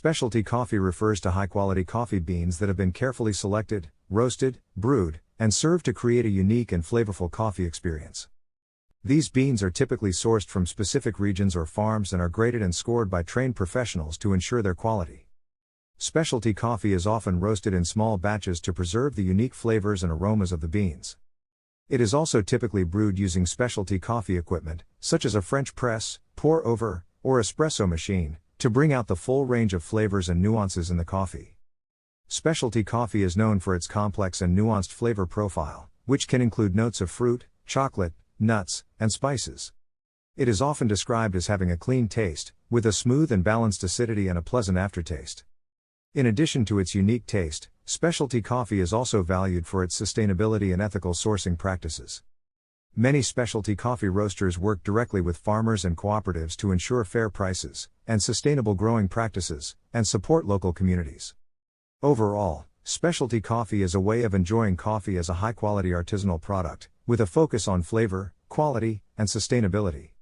Specialty coffee refers to high-quality coffee beans that have been carefully selected, roasted, brewed, and served to create a unique and flavorful coffee experience. These beans are typically sourced from specific regions or farms and are graded and scored by trained professionals to ensure their quality. Specialty coffee is often roasted in small batches to preserve the unique flavors and aromas of the beans. It is also typically brewed using specialty coffee equipment, such as a French press, pour-over, or espresso machine, to bring out the full range of flavors and nuances in the coffee. Specialty coffee is known for its complex and nuanced flavor profile, which can include notes of fruit, chocolate, nuts, and spices. It is often described as having a clean taste, with a smooth and balanced acidity and a pleasant aftertaste. In addition to its unique taste, specialty coffee is also valued for its sustainability and ethical sourcing practices. Many specialty coffee roasters work directly with farmers and cooperatives to ensure fair prices and sustainable growing practices, and support local communities. Overall, specialty coffee is a way of enjoying coffee as a high-quality artisanal product, with a focus on flavor, quality, and sustainability.